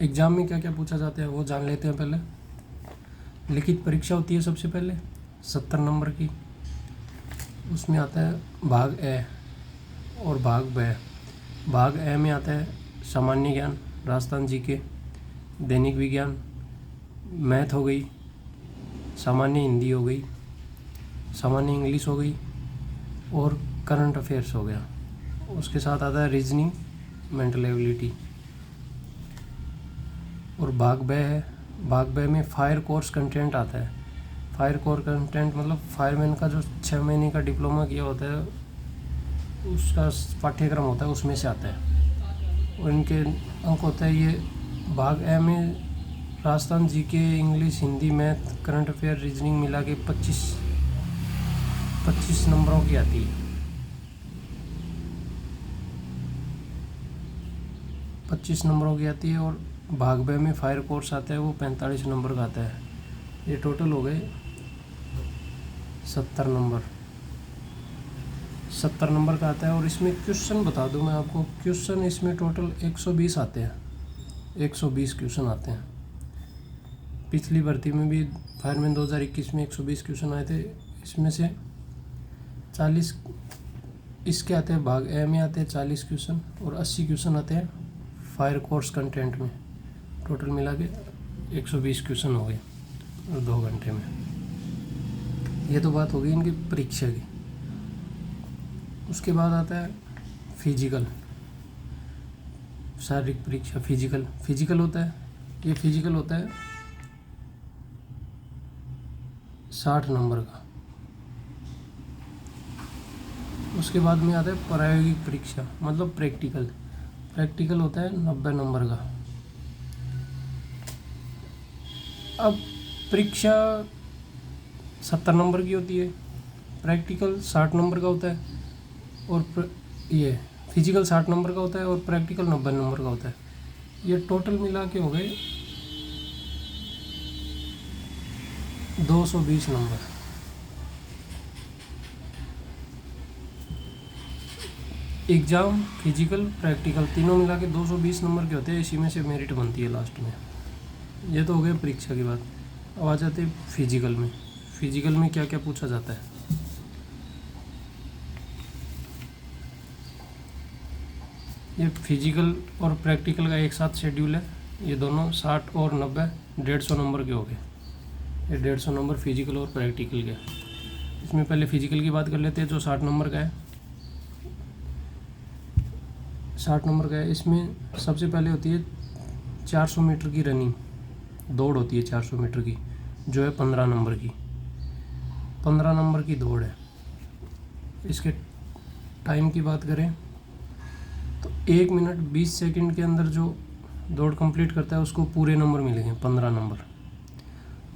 Exam में क्या क्या पूछा जाता है वो जान लेते हैं पहले। लिखित परीक्षा होती है सबसे पहले 70 नंबर की। उसमें आता है भाग ए और भाग ब। भाग ए में आता है सामान्य ज्ञान, राजस्थान जीके, दैनिक विज्ञान, मैथ हो गई, सामान्य हिंदी हो गई, सामान्य इंग्लिश हो गई और करंट अफेयर्स हो गया। उसके साथ आता है रीजनिंग, मेंटल एबिलिटी। और भाग ब है, भाग ब में फायर कोर्स कंटेंट आता है। फायर कोर कंटेंट मतलब फायरमैन का जो 6 महीने का डिप्लोमा किया होता है उसका पाठ्यक्रम होता है, उसमें से आता है। और इनके अंक होता है ये भाग ए में Rajasthan GK, English, Hindi, math, current affair, reasoning मिला के 25 नंबरों की आती है। 25 नंबरों की आती है। और भाग ब में फायर कोर्स आता है, वो 45 नंबर का आता है। ये टोटल हो गए 70 नंबर। 70 नंबर का आता है। और इसमें क्वेश्चन बता दूं मैं आपको, क्वेश्चन इसमें टोटल 120 आते हैं। 120 क्वेश्चन आते हैं। पिछली भर्ती में भी फायरमैन 2021 में 120 क्वेश्चन आए थे। इसमें से 40 इसके आते हैं, भाग ए में आते हैं 40 क्वेश्चन और 80 क्वेश्चन आते हैं फायर कोर्स कंटेंट में। टोटल मिला के 120 क्वेश्चन हो गए और 2 घंटे में। ये तो बात हो गई इनकी परीक्षा की। उसके बाद आता है फिजिकल, शारीरिक परीक्षा। फिजिकल होता है, ये फिजिकल होता है 60 नंबर का। उसके बाद में आता है प्रायोगिक परीक्षा मतलब प्रैक्टिकल होता है 90 नंबर का। अब परीक्षा 70 नंबर की होती है, प्रैक्टिकल 60 नंबर का होता है और ये फिजिकल 60 नंबर का होता है और प्रैक्टिकल 90 नंबर का होता है। ये टोटल मिला के हो गए 220 नंबर। एग्ज़ाम, फिजिकल, प्रैक्टिकल तीनों मिला के 220 नंबर के होते हैं। इसी में से मेरिट बनती है लास्ट में। ये तो हो गया परीक्षा की बात। अब आ जाते हैं फिजिकल में। फिजिकल में क्या क्या पूछा जाता है। ये फिजिकल और प्रैक्टिकल का एक साथ शेड्यूल है। ये दोनों 60 और 90 150 नंबर के हो गए। ये 150 नंबर फिजिकल और प्रैक्टिकल के। इसमें पहले फिजिकल की बात कर लेते हैं जो 60 नंबर का है। 60 नंबर का है। इसमें सबसे पहले होती है 400 मीटर की रनिंग, दौड़ होती है 400 मीटर की, जो है 15 नंबर की। 15 नंबर की दौड़ है। इसके टाइम की बात करें तो 1 मिनट 20 सेकंड के अंदर जो दौड़ कंप्लीट करता है उसको पूरे नंबर मिलेंगे 15 नंबर।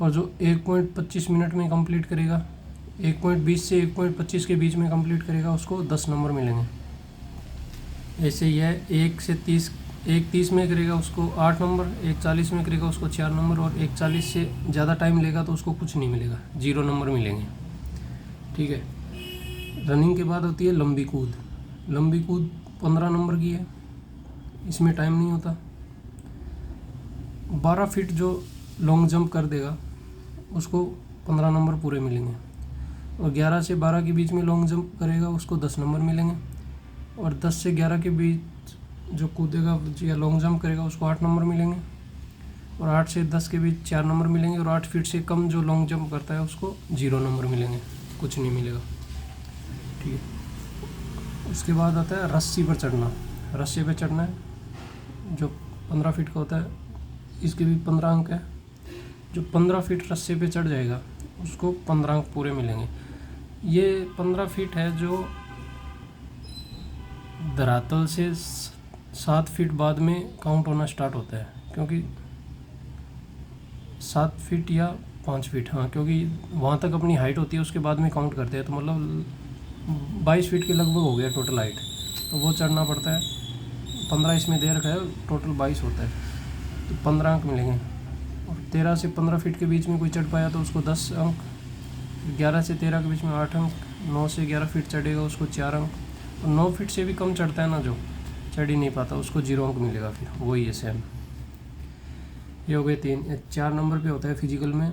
और जो 1.25 मिनट में कंप्लीट करेगा, 1.20 से 1.25 के बीच में कंप्लीट करेगा, उसको 10 नंबर मिलेंगे। ऐसे ही है 1 30 में करेगा उसको 8 नंबर, 1 40 में करेगा उसको 4 नंबर और 1 40 से ज़्यादा टाइम लेगा तो उसको कुछ नहीं मिलेगा, 0 नंबर मिलेंगे। ठीक है। रनिंग के बाद होती है लंबी कूद। लंबी कूद 15 नंबर की है। इसमें टाइम नहीं होता। 12 फीट जो लॉन्ग जंप कर देगा उसको 15 नंबर पूरे मिलेंगे। और 11 से 12 के बीच में लॉन्ग जंप करेगा उसको 10 नंबर मिलेंगे। और 10 से 11 के बीच जो कूदेगा या लॉन्ग जंप करेगा उसको 8 नंबर मिलेंगे। और 8 से 10 के बीच 4 नंबर मिलेंगे। और 8 फीट से कम जो लॉन्ग जंप करता है उसको 0 नंबर मिलेंगे, कुछ नहीं मिलेगा। ठीक है। उसके बाद आता है रस्सी पर चढ़ना। रस्सी पर चढ़ना है जो 15 फीट का होता है। इसके भी 15 अंक है। जो 15 फीट रस्सी पे चढ़ जाएगा उसको 15 अंक पूरे मिलेंगे। ये 15 फीट है जो धरातल से 7 फीट बाद में काउंट होना स्टार्ट होता है, क्योंकि 7 फीट या 5 फीट, हाँ, क्योंकि वहाँ तक अपनी हाइट होती है उसके बाद में काउंट करते हैं। तो मतलब 22 फीट के लगभग हो गया टोटल हाइट, तो वो चढ़ना पड़ता है। 15 इसमें दे रखा है, टोटल 22 होता है, तो 15 अंक मिलेंगे। और 13 से 15 फीट के बीच में कोई चढ़ पाया तो उसको 10 अंक। 11 से 13 के बीच में 8 अंक। 9 से 11 फीट चढ़ेगा उसको 4 अंक। और 9 फीट से भी कम चढ़ता है ना, जो चढ़ ही नहीं पाता, उसको 0 अंक मिलेगा। फिर वही है सेम। ये हो गए 3। 4 नंबर पे होता है फिजिकल में,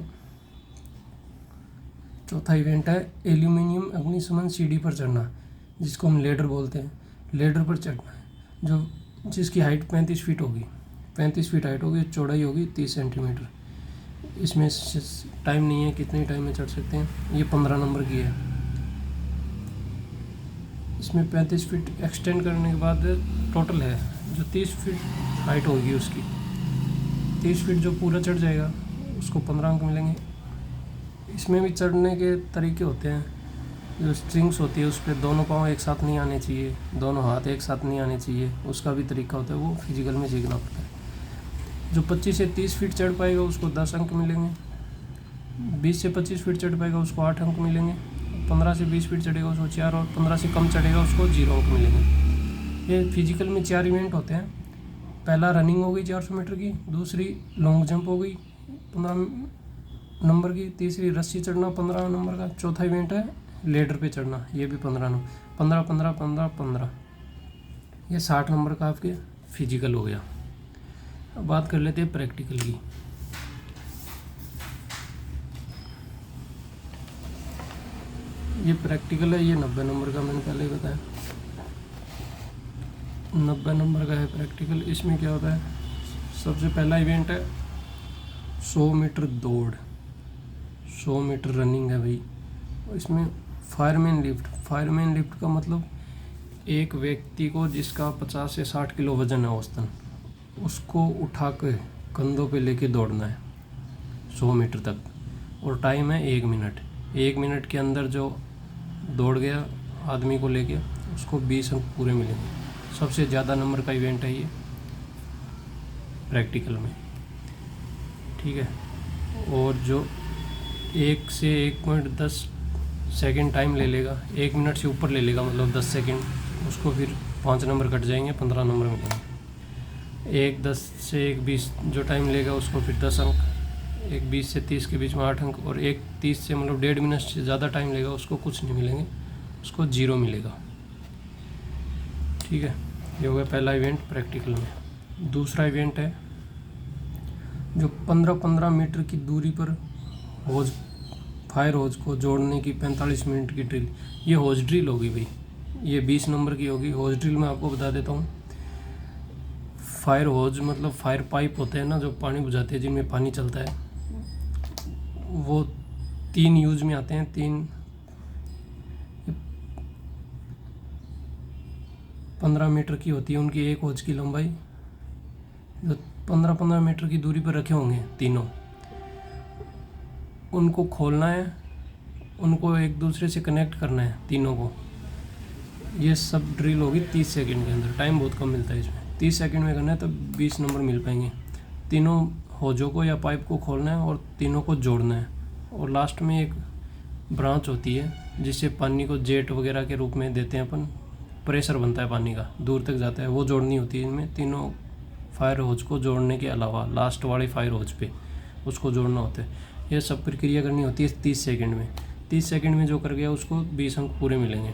चौथा इवेंट है एल्यूमिनियम अग्निशमन सीढ़ी पर चढ़ना, जिसको हम लेडर बोलते हैं। लेडर पर चढ़ना है जो जिसकी हाइट 35 फीट होगी, 35 फीट हाइट होगी, चौड़ाई होगी 30 सेंटीमीटर। इसमें टाइम नहीं है, कितने टाइम में चढ़ सकते हैं। ये 15 नंबर की है। इसमें 35 फीट एक्सटेंड करने के बाद टोटल है जो 30 फीट हाइट होगी उसकी, 30 फीट जो पूरा चढ़ जाएगा उसको 15 अंक मिलेंगे। इसमें भी चढ़ने के तरीके होते हैं। जो स्ट्रिंग्स होती है उस पर दोनों पाँव एक साथ नहीं आने चाहिए, दोनों हाथ एक साथ नहीं आने चाहिए, उसका भी तरीका होता है, वो फिजिकल में सीखना पड़ता है। जो 25 से 30 फीट चढ़ पाएगा उसको 10 अंक मिलेंगे, 20 से 25 फीट चढ़ पाएगा उसको 8 अंक मिलेंगे, 15 से 20 फीट चढ़ेगा उसको 4, और 15 से कम चढ़ेगा उसको 0 अंक मिलेंगे। ये फिजिकल में 4 इवेंट होते हैं। पहला रनिंग हो गई 400 मीटर की, दूसरी लॉन्ग जंप हो गई 15 नंबर की, तीसरी रस्सी चढ़ना 15 नंबर का, चौथा इवेंट है लेडर पे चढ़ना, ये भी 15 नंबर, 15 15 15 15। ये 60 नंबर का आपके फिजिकल हो गया। अब बात कर लेते हैं प्रैक्टिकल की। ये प्रैक्टिकल है, ये 90 नंबर का, मैंने पहले ही बताया 90 नंबर का है प्रैक्टिकल। इसमें क्या होता है, सबसे पहला इवेंट है 100 मीटर दौड़, 100 मीटर रनिंग है भाई। इसमें फायरमैन लिफ्ट का मतलब एक व्यक्ति को जिसका 50 से 60 किलो वजन है औसतन, उसको उठा के कंधों पे लेके दौड़ना है 100 मीटर तक, और टाइम है 1 मिनट। 1 मिनट के अंदर जो दौड़ गया आदमी को लेके उसको 20 अंक पूरे मिलेंगे। सबसे ज़्यादा नंबर का इवेंट है ये प्रैक्टिकल में, ठीक है। और जो 1 से 1.10 सेकेंड टाइम ले लेगा, 1 मिनट से ऊपर ले लेगा मतलब 10 सेकेंड, उसको फिर 5 नंबर कट जाएंगे, 15 नंबर मिलेंगे। 1:10 से 1:20 जो टाइम लेगा उसको फिर 10 अंक, 1:20 से 30 के बीच में 8 अंक, और 1:30 से मतलब 1.5 मिनट से ज़्यादा टाइम लेगा उसको कुछ नहीं मिलेंगे, उसको 0 मिलेगा, ठीक है। ये हो गया पहला इवेंट प्रैक्टिकल में। दूसरा इवेंट है जो 15-15 मीटर की दूरी पर फायर होज को जोड़ने की 45 मिनट की ड्रिल। ये होज ड्रिल होगी भाई, ये 20 नंबर की होगी। होज ड्रिल मैं आपको बता देता हूँ। फायर होज मतलब फायर पाइप होते हैं ना जो पानी बुझाते हैं, जिनमें पानी चलता है, वो 3 यूज में आते हैं। 15 मीटर की होती है उनकी एक होज की लंबाई, जो 15-15 मीटर की दूरी पर रखे होंगे तीनों, उनको खोलना है, उनको एक दूसरे से कनेक्ट करना है तीनों को। ये सब ड्रिल होगी 30 सेकंड के अंदर, टाइम बहुत कम मिलता है इसमें। 30 सेकंड में करना है तो 20 नंबर मिल पाएंगे। तीनों होजों को या पाइप को खोलना है और तीनों को जोड़ना है, और लास्ट में एक ब्रांच होती है जिससे पानी को जेट वगैरह के रूप में देते हैं अपन, प्रेशर बनता है पानी का, दूर तक जाता है, वो जोड़नी होती है इनमें। तीनों फायर होज को जोड़ने के अलावा लास्ट वाले फायर होज पे उसको जोड़ना होता है। यह सब प्रक्रिया करनी होती है 30 सेकंड में। 30 सेकंड में जो कर गया उसको 20 अंक पूरे मिलेंगे,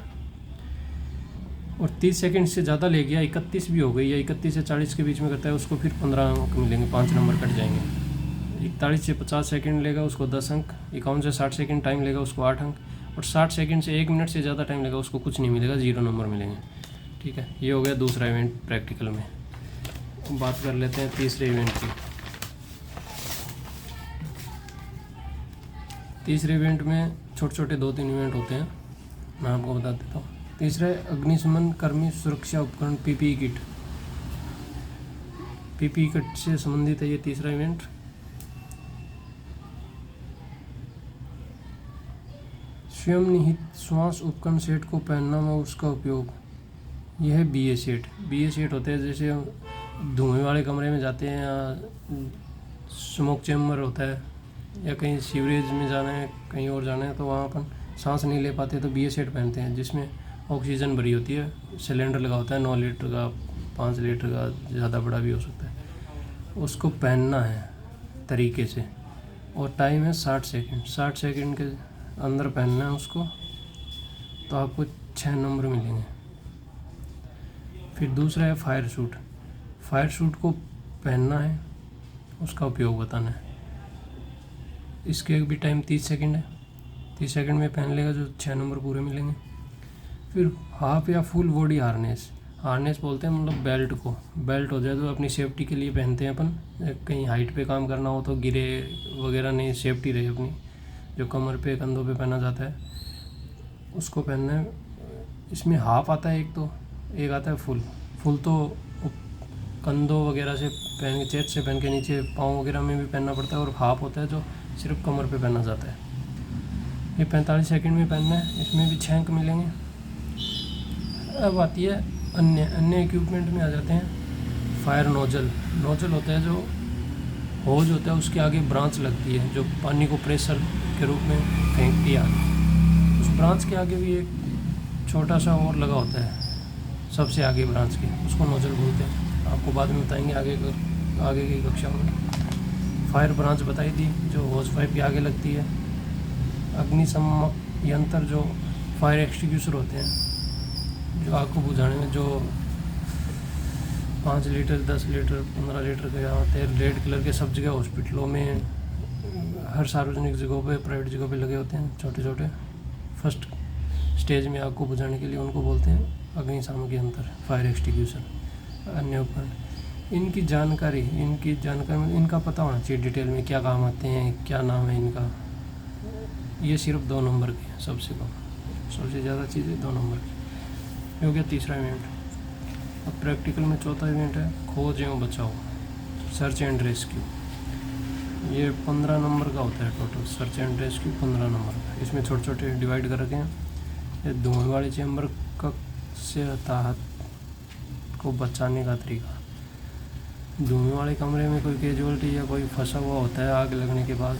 और 30 सेकंड से ज़्यादा ले गया, 31 भी हो गई, या 31 से 40 के बीच में करता है उसको फिर 15 अंक मिलेंगे, 5 नंबर कट जाएंगे। 41 से 50 सेकंड लेगा उसको 10 अंक, 51 से 60 सेकंड टाइम लेगा उसको 8 अंक, और 60 सेकंड से 1 मिनट से ज़्यादा टाइम लेगा उसको कुछ नहीं मिलेगा, 0 नंबर मिलेंगे, ठीक है। ये हो गया दूसरा इवेंट प्रैक्टिकल में। बात कर लेते हैं तीसरे इवेंट की। तीसरे इवेंट में छोटे छोटे 2-3 इवेंट होते हैं, मैं आपको बता देता हूँ। तीसरा है अग्निशमन कर्मी सुरक्षा उपकरण पीपीई किट। पीपीई किट से संबंधित है ये तीसरा इवेंट। स्वयं निहित श्वास उपकरण सेट को पहनना व उसका उपयोग, यह है बीए सेट। बीए सेट होते हैं जैसे हम धुएं वाले कमरे में जाते हैं, या स्मोक चैम्बर होता है, या कहीं सीवरेज में जाना है, कहीं और जाना है, तो वहाँ अपन सांस नहीं ले पाते तो बीए सेट पहनते हैं, जिसमें ऑक्सीजन भरी होती है। सिलेंडर लगा होता है 9 लीटर का, 5 लीटर का, ज़्यादा बड़ा भी हो सकता है। उसको पहनना है तरीके से, और टाइम है 60 सेकंड। 60 सेकंड के अंदर पहनना है उसको, तो आपको 6 नंबर मिलेंगे। फिर दूसरा है फायर सूट। फायर सूट को पहनना है, उसका उपयोग बताना है। इसके भी टाइम 30 सेकंड है। 30 सेकंड में पहन लेगा जो 6 नंबर पूरे मिलेंगे। फिर हाफ या फुल बॉडी हार्नेस, हार्नेस बोलते हैं मतलब बेल्ट को, बेल्ट हो जाए तो अपनी सेफ्टी के लिए पहनते हैं अपन, कहीं हाइट पे काम करना हो तो गिरे वगैरह नहीं, सेफ्टी रहे अपनी। जो कमर पे कंधों पे पहना जाता है उसको पहनना है। इसमें हाफ आता है एक, तो एक आता है फुल। फुल तो कंधों वगैरह से पहन के, चेस्ट से पहन के नीचे पाँव वगैरह में भी पहनना पड़ता है, और हाफ होता है जो सिर्फ कमर पे पहना जाता है। ये 45 सेकंड में पहनना है। इसमें भी 6 अंक मिलेंगे। अब आती है अन्य इक्विपमेंट में आ जाते हैं। फायर नोजल, नोजल होता है जो होज होता है, उसके आगे ब्रांच लगती है जो पानी को प्रेशर के रूप में फेंकती है आगे। उस ब्रांच के आगे भी एक छोटा सा और लगा होता है सबसे आगे ब्रांच के, उसको नोजल बोलते हैं। आपको बाद में बताएंगे आगे की कक्षाओं में। फायर ब्रांच बताई थी जो होज पाइप के आगे लगती है। अग्निशमक यंत्र जो फायर एक्सटिंग्विशर होते हैं, जो आग को बुझाने में, जो 5 लीटर 10 लीटर 15 लीटर के आते हैं, रेड कलर के, सब जगह हॉस्पिटलों में, हर सार्वजनिक जगहों पे, प्राइवेट जगहों पे लगे होते हैं छोटे छोटे। फर्स्ट स्टेज में आग को बुझाने के लिए उनको बोलते हैं अग्निशामक यंत्र, फायर एक्सटिंग्विशर। अन्य उपकरण, इनकी जानकारी इनका पता होना चाहिए डिटेल में, क्या काम आते हैं, क्या नाम है इनका। ये सिर्फ 2 नंबर के हैं, सबसे कम, सबसे ज़्यादा चीज़ें 2 नंबर की। हो गया तीसरा इवेंट। अब प्रैक्टिकल में चौथा इवेंट है खोज एवं बचाओ, सर्च एंड रेस्क्यू। ये 15 नंबर का होता है total, search and rescue 15 number का। इसमें छोटे छोटे डिवाइड कर रखे हैं। ये धुएं वाले चैम्बर का से हताहत को बचाने का तरीका। धुएं वाले कमरे में कोई कैजुअल्टी या कोई फंसा हुआ होता है आग लगने के बाद,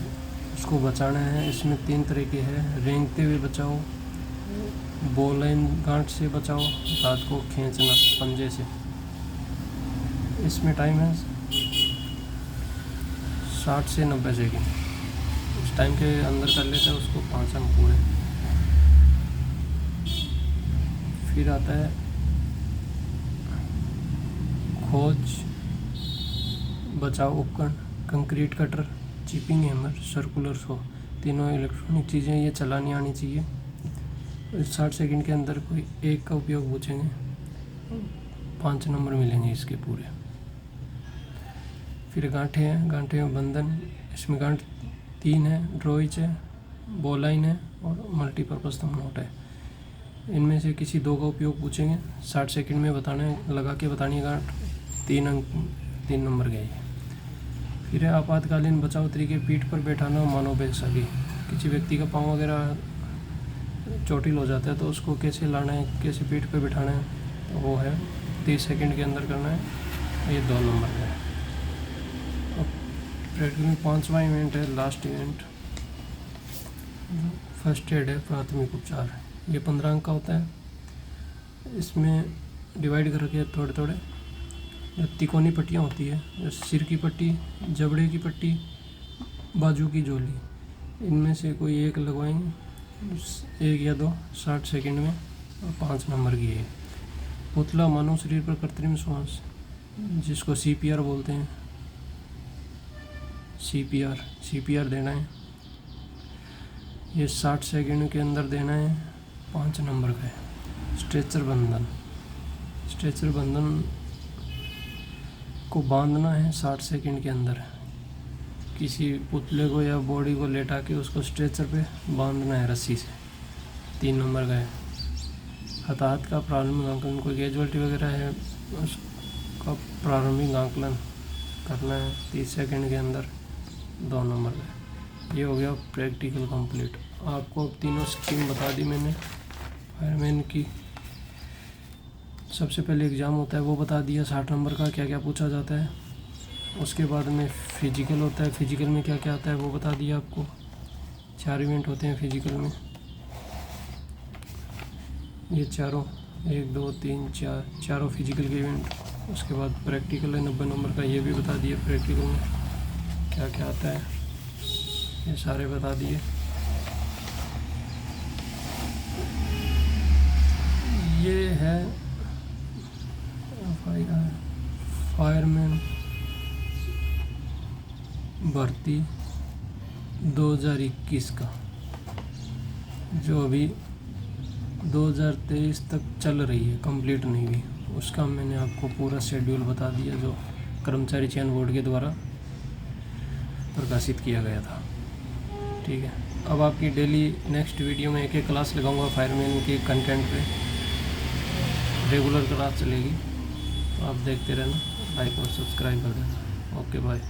उसको बचाना है। इसमें 3 तरीके हैं, रेंगते हुए बचाओ, बोलाइन गांठ से बचाओ, दांत को खींचना पंजे से। इसमें टाइम है 60 से 90 सेकेंड। उस टाइम के अंदर कर लेते हैं उसको 5 अंक पूरे। फिर आता है खोज बचाव उपकरण, concrete cutter, chipping hammer, circular सो। तीनों इलेक्ट्रॉनिक चीज़ें ये चलानी आनी चाहिए। 60 सेकंड के अंदर कोई एक का उपयोग पूछेंगे, 5 नंबर मिलेंगे इसके पूरे। फिर गांठे हैं, गांठे में बंधन। इसमें गांठ 3 है, ड्रॉइच है, बोलाइन है और मल्टीपर्पज़ थंब नोट है। इनमें से किसी 2 का उपयोग पूछेंगे। 60 सेकंड में बताना है, लगा के बतानी है गांठ। 3 अंक 3 नंबर गए। फिर है आपातकालीन बचाव तरीके, पीठ पर बैठाना, मानवोपचारिक। किसी व्यक्ति का पाँव वगैरह चोटिल हो जाता है तो उसको कैसे लाना है, कैसे पीठ पर बिठाना है, तो वो है 30 सेकंड के अंदर करना है। ये 2 नंबर का है। अब प्रैक्टिकल में 5वां इवेंट है, लास्ट इवेंट, फर्स्ट एड है, प्राथमिक उपचार। ये 15 अंक का होता है। इसमें डिवाइड कर रखे थोड़े थोड़े। जो तिकोनी पट्टियाँ होती है, जो सिर की पट्टी, जबड़े की पट्टी, बाजू की झोली, इनमें से कोई एक लगवाएंगे, 1 या 2 60 सेकंड में, और 5 नंबर की है। पुतला, मानव शरीर पर कृत्रिम श्वास, जिसको CPR बोलते हैं, CPR देना है। ये 60 सेकंड के अंदर देना है, 5 नंबर का है। स्ट्रेचर बंधन को बांधना है 60 सेकंड के अंदर। किसी पुतले को या बॉडी को लेटा के उसको स्ट्रेचर पे बांधना है रस्सी से, 3 नंबर का है। हताहत का प्रारंभिक आंकलन, कोई कैजुअल्टी वगैरह है उसका प्रारंभिक आंकलन करना है 30 सेकंड के अंदर, 2 नंबर का है। ये हो गया प्रैक्टिकल कंप्लीट। आपको अब तीनों स्कीम बता दी मैंने। फायरमैन की सबसे पहले एग्ज़ाम होता है वो बता दिया, 60 नंबर का क्या क्या पूछा जाता है। उसके बाद में फिजिकल होता है, फिजिकल में क्या क्या आता है वो बता दिया आपको। 4 इवेंट होते हैं फिजिकल में, ये चारों 1 2 3 4 चारों फिजिकल के इवेंट। उसके बाद प्रैक्टिकल है 90 नंबर का, ये भी बता दिए प्रैक्टिकल में क्या क्या आता है, ये सारे बता दिए। ये है फायरमैन भर्ती 2021 का, जो अभी 2023 तक चल रही है, कंप्लीट नहीं हुई, उसका मैंने आपको पूरा शेड्यूल बता दिया जो कर्मचारी चयन बोर्ड के द्वारा प्रकाशित किया गया था। ठीक है, अब आपकी डेली नेक्स्ट वीडियो में एक क्लास लगाऊंगा फायरमैन के कंटेंट पे, रेगुलर क्लास चलेगी, तो आप देखते रहना, लाइक और सब्सक्राइब कर देना। Okay bye.